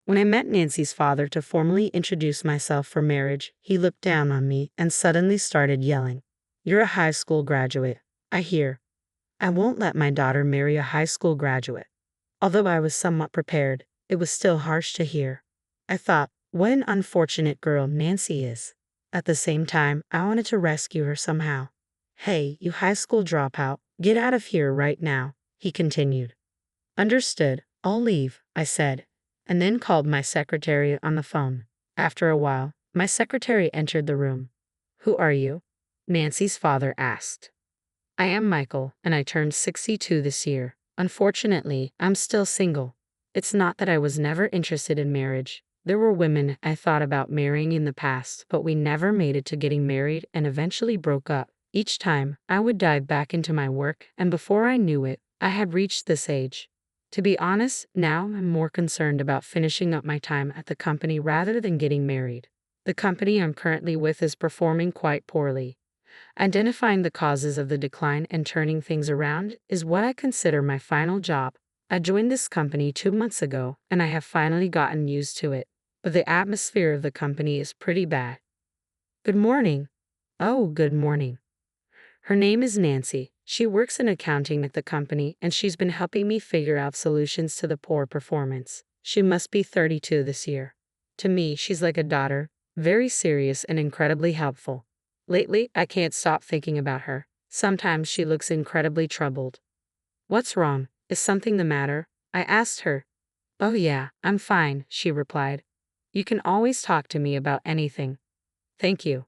When I met Nancy's father to formally introduce myself for marriage, he looked down on me and suddenly started yelling. "You're a high school graduate, I hear. I won't let my daughter marry a high school graduate." Although I was somewhat prepared, it was still harsh to hear. I thought, what an unfortunate girl Nancy is. At the same time, I wanted to rescue her somehow. "Hey, you high school dropout, get out of here right now," he continued. "Understood, I'll leave," I said, and then called my secretary on the phone. After a while, my secretary entered the room. "Who are you?" Nancy's father asked. "I am Michael, and I turned 62 this year. Unfortunately, I'm still single. It's not that I was never interested in marriage. There were women I thought about marrying in the past, but we never made it to getting married and eventually broke up. Each time, I would dive back into my work, and before I knew it, I had reached this age. To be honest, now I'm more concerned about finishing up my time at the company rather than getting married. The company I'm currently with is performing quite poorly. Identifying the causes of the decline and turning things around is what I consider my final job. I joined this company 2 months ago, and I have finally gotten used to it, but the atmosphere of the company is pretty bad." "Good morning." "Oh, good morning." Her name is Nancy. She works in accounting at the company, and she's been helping me figure out solutions to the poor performance. She must be 32 this year. To me, she's like a daughter, very serious and incredibly helpful. Lately, I can't stop thinking about her. Sometimes she looks incredibly troubled. "What's wrong? Is something the matter?" I asked her. "Oh yeah, I'm fine," she replied. "You can always talk to me about anything." "Thank you."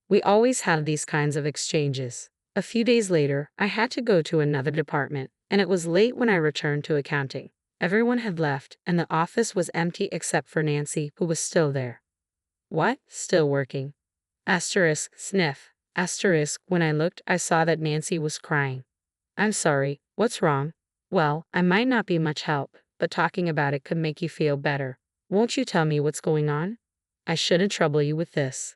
We always have these kinds of exchanges. A few days later, I had to go to another department, and it was late when I returned to accounting. Everyone had left, and the office was empty except for Nancy, who was still there. "What? Still working?" Asterisk, sniff. Asterisk, when I looked, I saw that Nancy was crying. "I'm sorry, what's wrong?" "Well, I might not be much help, but talking about it could make you feel better. Won't you tell me what's going on? I shouldn't trouble you with this."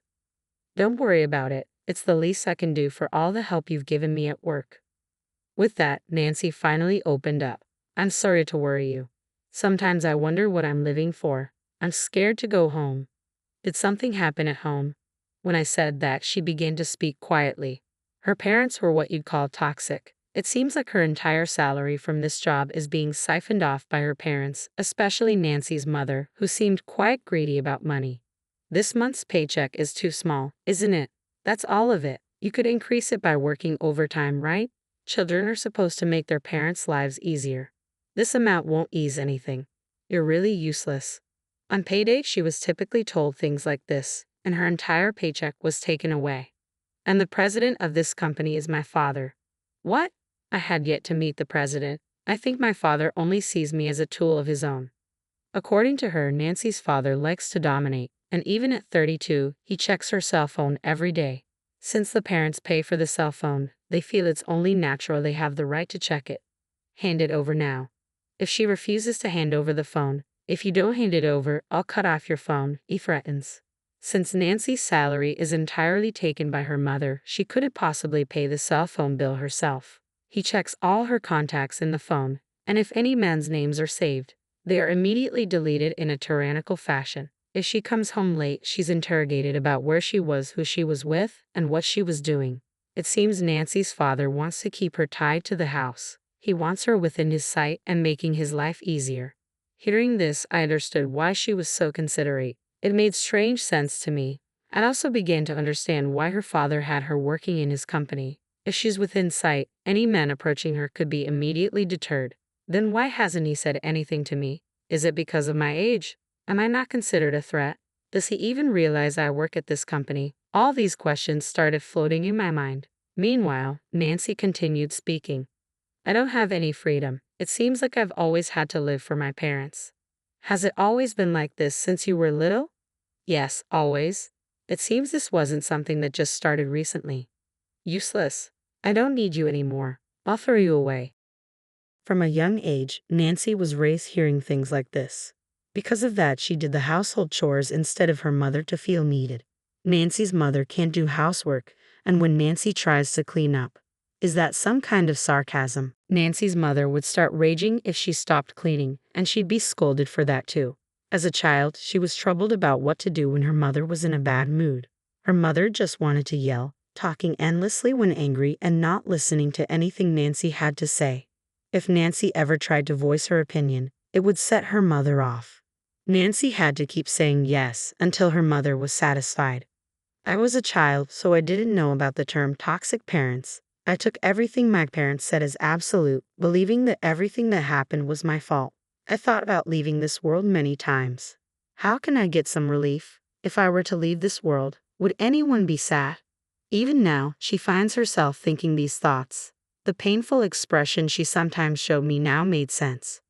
"Don't worry about it. It's the least I can do for all the help you've given me at work." With that, Nancy finally opened up. "I'm sorry to worry you. Sometimes I wonder what I'm living for. I'm scared to go home." "Did something happen at home?" When I said that, she began to speak quietly. Her parents were what you'd call toxic. It seems like her entire salary from this job is being siphoned off by her parents, especially Nancy's mother, who seemed quite greedy about money. "This month's paycheck is too small, isn't it? That's all of it. You could increase it by working overtime, right? Children are supposed to make their parents' lives easier. This amount won't ease anything. You're really useless." On payday, she was typically told things like this, and her entire paycheck was taken away. "And the president of this company is my father." What? I had yet to meet the president. I think my father only sees me as a tool of his own. According to her, Nancy's father likes to dominate, and even at 32, he checks her cell phone every day. Since the parents pay for the cell phone, they feel it's only natural they have the right to check it. "Hand it over now." If she refuses to hand over the phone, "If you don't hand it over, I'll cut off your phone," he threatens. Since Nancy's salary is entirely taken by her mother, she couldn't possibly pay the cell phone bill herself. He checks all her contacts in the phone, and if any man's names are saved, they are immediately deleted in a tyrannical fashion. If she comes home late, she's interrogated about where she was, who she was with, and what she was doing. It seems Nancy's father wants to keep her tied to the house. He wants her within his sight and making his life easier. Hearing this, I understood why she was so considerate. It made strange sense to me. I also began to understand why her father had her working in his company. If she's within sight, any man approaching her could be immediately deterred. Then why hasn't he said anything to me? Is it because of my age? Am I not considered a threat? Does he even realize I work at this company? All these questions started floating in my mind. Meanwhile, Nancy continued speaking. "I don't have any freedom. It seems like I've always had to live for my parents." "Has it always been like this since you were little?" "Yes, always. It seems this wasn't something that just started recently." "Useless. I don't need you anymore. I'll throw you away." From a young age, Nancy was raised hearing things like this. Because of that, she did the household chores instead of her mother to feel needed. Nancy's mother can't do housework, and when Nancy tries to clean up, is that some kind of sarcasm? Nancy's mother would start raging if she stopped cleaning, and she'd be scolded for that too. As a child, she was troubled about what to do when her mother was in a bad mood. Her mother just wanted to yell, talking endlessly when angry and not listening to anything Nancy had to say. If Nancy ever tried to voice her opinion, it would set her mother off. Nancy had to keep saying yes until her mother was satisfied. I was a child, so I didn't know about the term toxic parents. I took everything my parents said as absolute, believing that everything that happened was my fault. I thought about leaving this world many times. How can I get some relief? If I were to leave this world, would anyone be sad? Even now, she finds herself thinking these thoughts. The painful expression she sometimes showed me now made sense.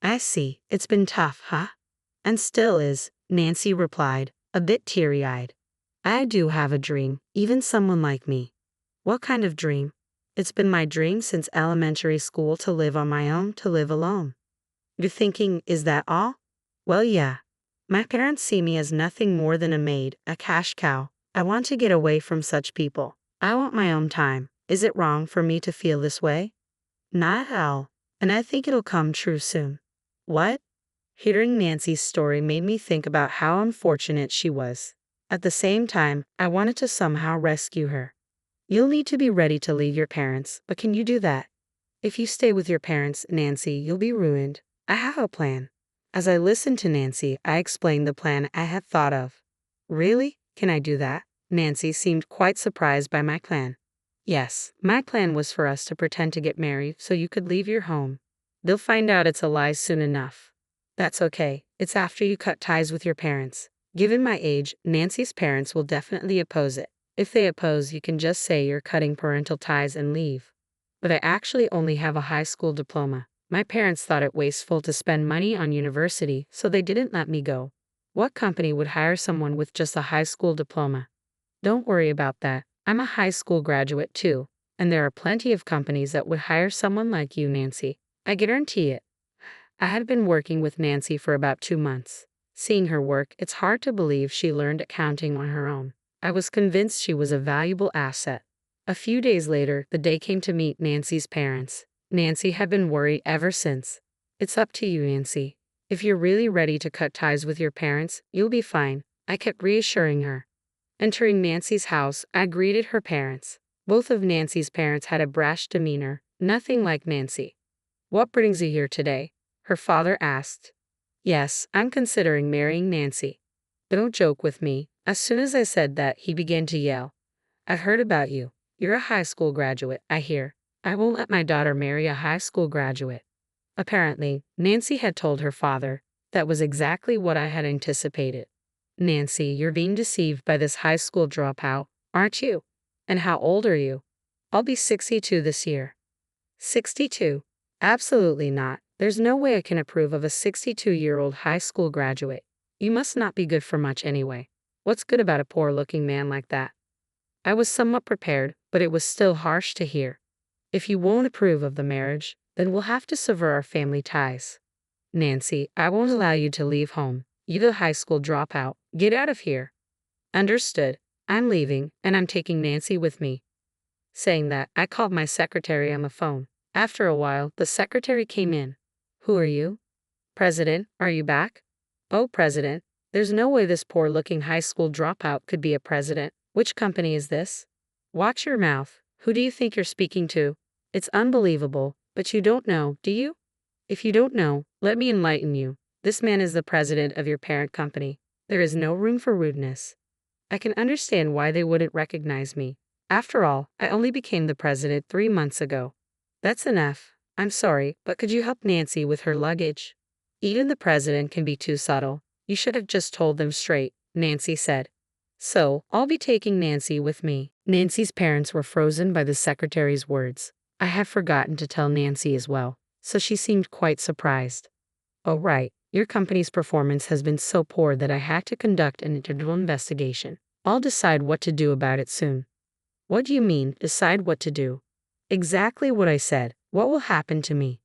I see, it's been tough, huh? And still is, Nancy replied, a bit teary-eyed. I do have a dream, even someone like me. What kind of dream? It's been my dream since elementary school to live on my own, to live alone. You're thinking, is that all? Well, yeah. My parents see me as nothing more than a maid, a cash cow. I want to get away from such people. I want my own time. Is it wrong for me to feel this way? Not at all. And I think it'll come true soon. What? Hearing Nancy's story made me think about how unfortunate she was. At the same time, I wanted to somehow rescue her. You'll need to be ready to leave your parents, but can you do that? If you stay with your parents, Nancy, you'll be ruined. I have a plan. As I listened to Nancy, I explained the plan I had thought of. Really? Can I do that? Nancy seemed quite surprised by my plan. Yes, my plan was for us to pretend to get married so you could leave your home. They'll find out it's a lie soon enough. That's okay. It's after you cut ties with your parents. Given my age, Nancy's parents will definitely oppose it. If they oppose, you can just say you're cutting parental ties and leave. But I actually only have a high school diploma. My parents thought it wasteful to spend money on university, so they didn't let me go. What company would hire someone with just a high school diploma? Don't worry about that. I'm a high school graduate too, and there are plenty of companies that would hire someone like you, Nancy. I guarantee it. I had been working with Nancy for about 2 months. Seeing her work, it's hard to believe she learned accounting on her own. I was convinced she was a valuable asset. A few days later, the day came to meet Nancy's parents. Nancy had been worried ever since. It's up to you, Nancy. If you're really ready to cut ties with your parents, you'll be fine, I kept reassuring her. Entering Nancy's house, I greeted her parents. Both of Nancy's parents had a brash demeanor, nothing like Nancy. What brings you here today? Her father asked. Yes, I'm considering marrying Nancy. Don't joke with me. As soon as I said that, he began to yell. I've heard about you. You're a high school graduate, I hear. I won't let my daughter marry a high school graduate. Apparently, Nancy had told her father. That was exactly what I had anticipated. Nancy, you're being deceived by this high school dropout, aren't you? And how old are you? I'll be 62 this year. 62? Absolutely not. There's no way I can approve of a 62-year-old high school graduate. You must not be good for much anyway. What's good about a poor-looking man like that? I was somewhat prepared, but it was still harsh to hear. If you won't approve of the marriage, then we'll have to sever our family ties. Nancy, I won't allow you to leave home. You're the high school dropout. Get out of here. Understood. I'm leaving, and I'm taking Nancy with me. Saying that, I called my secretary on the phone. After a while, the secretary came in. Who are you? President, are you back? Oh, President, there's no way this poor-looking high school dropout could be a president. Which company is this? Watch your mouth. Who do you think you're speaking to? It's unbelievable, but you don't know, do you? If you don't know, let me enlighten you. This man is the president of your parent company. There is no room for rudeness. I can understand why they wouldn't recognize me. After all, I only became the president 3 months ago. That's enough. I'm sorry, but could you help Nancy with her luggage? Even the president can be too subtle. You should have just told them straight, Nancy said. So, I'll be taking Nancy with me. Nancy's parents were frozen by the secretary's words. I had forgotten to tell Nancy as well, so she seemed quite surprised. Oh right, your company's performance has been so poor that I had to conduct an internal investigation. I'll decide what to do about it soon. What do you mean, decide what to do? Exactly what I said. What will happen to me?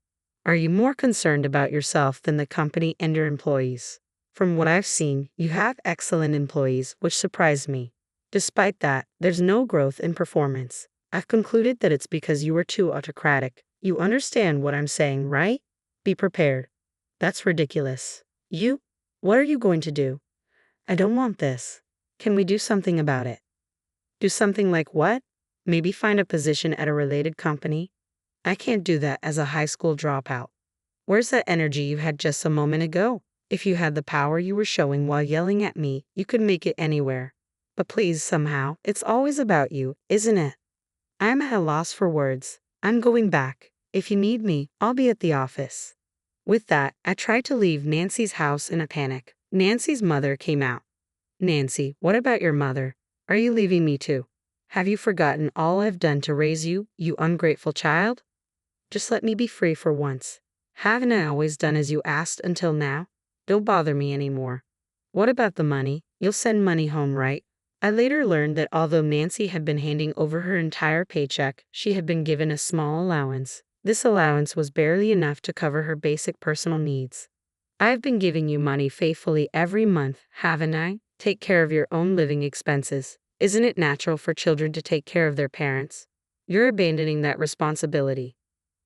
Are you more concerned about yourself than the company and your employees? From what I've seen, you have excellent employees, which surprised me. Despite that, there's no growth in performance. I've concluded that it's because you are too autocratic. You understand what I'm saying, right? Be prepared. That's ridiculous. You? What are you going to do? I don't want this. Can we do something about it? Do something like what? Maybe find a position at a related company? I can't do that as a high school dropout. Where's that energy you had just a moment ago? If you had the power you were showing while yelling at me, you could make it anywhere. But please, somehow, it's always about you, isn't it? I'm at a loss for words. I'm going back. If you need me, I'll be at the office. With that, I tried to leave Nancy's house in a panic. Nancy's mother came out. Nancy, what about your mother? Are you leaving me too? Have you forgotten all I've done to raise you, you ungrateful child? Just let me be free for once. Haven't I always done as you asked until now? Don't bother me anymore. What about the money? You'll send money home, right? I later learned that although Nancy had been handing over her entire paycheck, she had been given a small allowance. This allowance was barely enough to cover her basic personal needs. I've been giving you money faithfully every month, haven't I? Take care of your own living expenses. Isn't it natural for children to take care of their parents? You're abandoning that responsibility.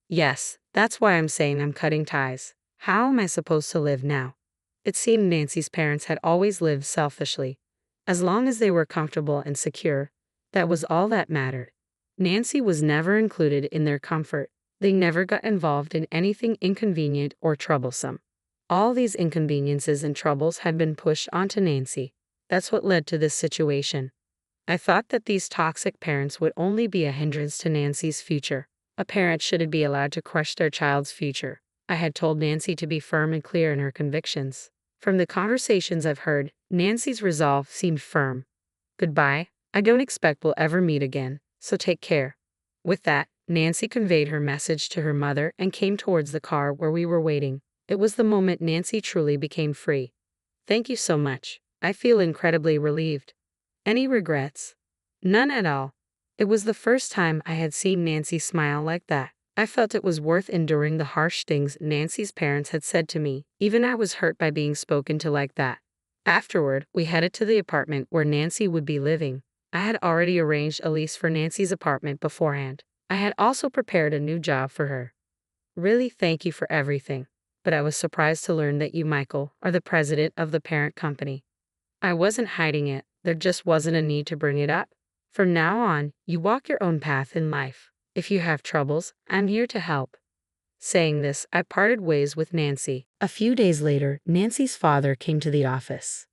Yes, that's why I'm saying I'm cutting ties. How am I supposed to live now? It seemed Nancy's parents had always lived selfishly. As long as they were comfortable and secure, that was all that mattered. Nancy was never included in their comfort. They never got involved in anything inconvenient or troublesome. All these inconveniences and troubles had been pushed onto Nancy. That's what led to this situation. I thought that these toxic parents would only be a hindrance to Nancy's future. A parent shouldn't be allowed to crush their child's future. I had told Nancy to be firm and clear in her convictions. From the conversations I've heard, Nancy's resolve seemed firm. Goodbye. I don't expect we'll ever meet again, so take care. With that, Nancy conveyed her message to her mother and came towards the car where we were waiting. It was the moment Nancy truly became free. Thank you so much. I feel incredibly relieved. Any regrets? None at all. It was the first time I had seen Nancy smile like that. I felt it was worth enduring the harsh things Nancy's parents had said to me. Even I was hurt by being spoken to like that. Afterward, we headed to the apartment where Nancy would be living. I had already arranged a lease for Nancy's apartment beforehand. I had also prepared a new job for her. Really, thank you for everything. But I was surprised to learn that you, Michael, are the president of the parent company. I wasn't hiding it. There just wasn't a need to bring it up. From now on, you walk your own path in life. If you have troubles, I'm here to help. Saying this, I parted ways with Nancy. A few days later, Nancy's father came to the office.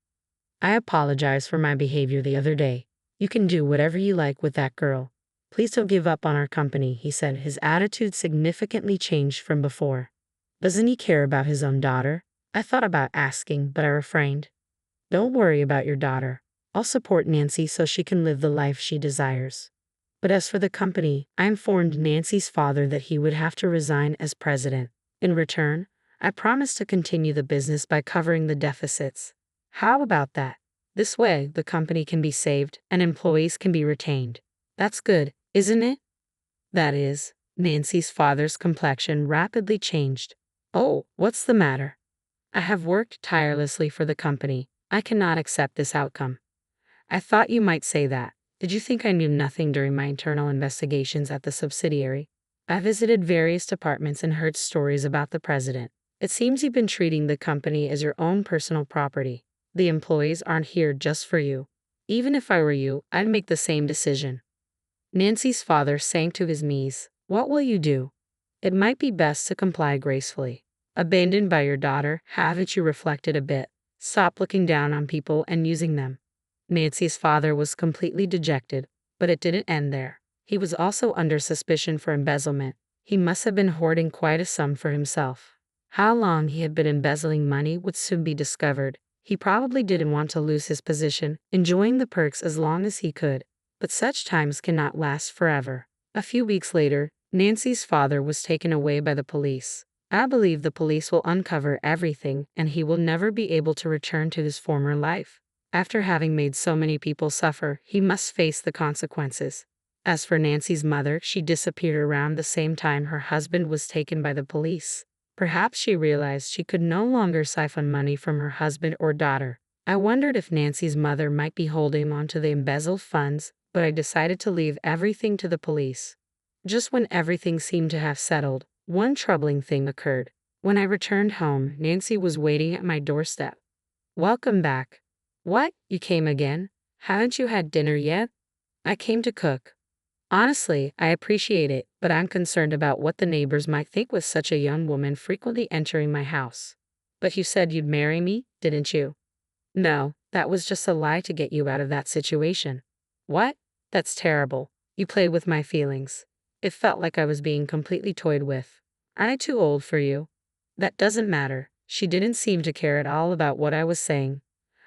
I apologize for my behavior the other day. You can do whatever you like with that girl. Please don't give up on our company, he said. His attitude significantly changed from before. Doesn't he care about his own daughter? I thought about asking, but I refrained. Don't worry about your daughter. I'll support Nancy so she can live the life she desires. But as for the company, I informed Nancy's father that he would have to resign as president. In return, I promised to continue the business by covering the deficits. How about that? This way, the company can be saved and employees can be retained. That's good, isn't it? That is. Nancy's father's complexion rapidly changed. Oh, what's the matter? I have worked tirelessly for the company. I cannot accept this outcome. I thought you might say that. Did you think I knew nothing during my internal investigations at the subsidiary? I visited various departments and heard stories about the president. It seems you've been treating the company as your own personal property. The employees aren't here just for you. Even if I were you, I'd make the same decision. Nancy's father sank to his knees. What will you do? It might be best to comply gracefully. Abandoned by your daughter, haven't you reflected a bit? Stop looking down on people and using them. Nancy's father was completely dejected, but it didn't end there. He was also under suspicion for embezzlement. He must have been hoarding quite a sum for himself. How long he had been embezzling money would soon be discovered. He probably didn't want to lose his position, enjoying the perks as long as he could. But such times cannot last forever. A few weeks later, Nancy's father was taken away by the police. I believe the police will uncover everything and he will never be able to return to his former life. After having made so many people suffer, he must face the consequences. As for Nancy's mother, she disappeared around the same time her husband was taken by the police. Perhaps she realized she could no longer siphon money from her husband or daughter. I wondered if Nancy's mother might be holding on to the embezzled funds, but I decided to leave everything to the police. Just when everything seemed to have settled, one troubling thing occurred. When I returned home, Nancy was waiting at my doorstep. Welcome back. What? You came again? Haven't you had dinner yet? I came to cook. Honestly, I appreciate it, but I'm concerned about what the neighbors might think with such a young woman frequently entering my house. But you said you'd marry me, didn't you? No, that was just a lie to get you out of that situation. What? That's terrible. You played with my feelings. It felt like I was being completely toyed with. Aren't I too old for you? That doesn't matter. She didn't seem to care at all about what I was saying.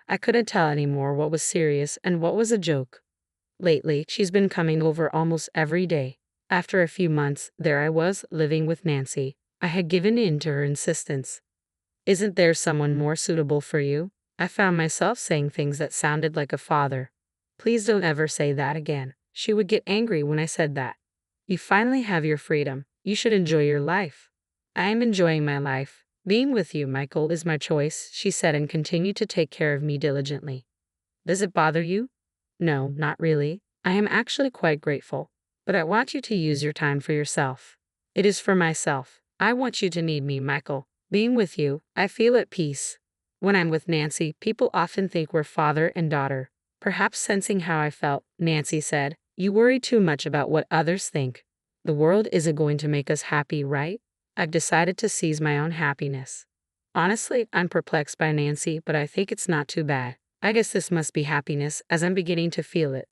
I couldn't tell anymore what was serious and what was a joke. Lately, she's been coming over almost every day. After a few months, there I was, living with Nancy. I had given in to her insistence. Isn't there someone more suitable for you? I found myself saying things that sounded like a father. Please don't ever say that again. She would get angry when I said that. You finally have your freedom. You should enjoy your life. I am enjoying my life. Being with you, Michael, is my choice, she said, and continued to take care of me diligently. Does it bother you? No, not really. I am actually quite grateful. But I want you to use your time for yourself. It is for myself. I want you to need me, Michael. Being with you, I feel at peace. When I'm with Nancy, people often think we're father and daughter. Perhaps sensing how I felt, Nancy said, "You worry too much about what others think. The world isn't going to make us happy, right? I've decided to seize my own happiness." Honestly, I'm perplexed by Nancy, but I think it's not too bad. I guess this must be happiness, as I'm beginning to feel it.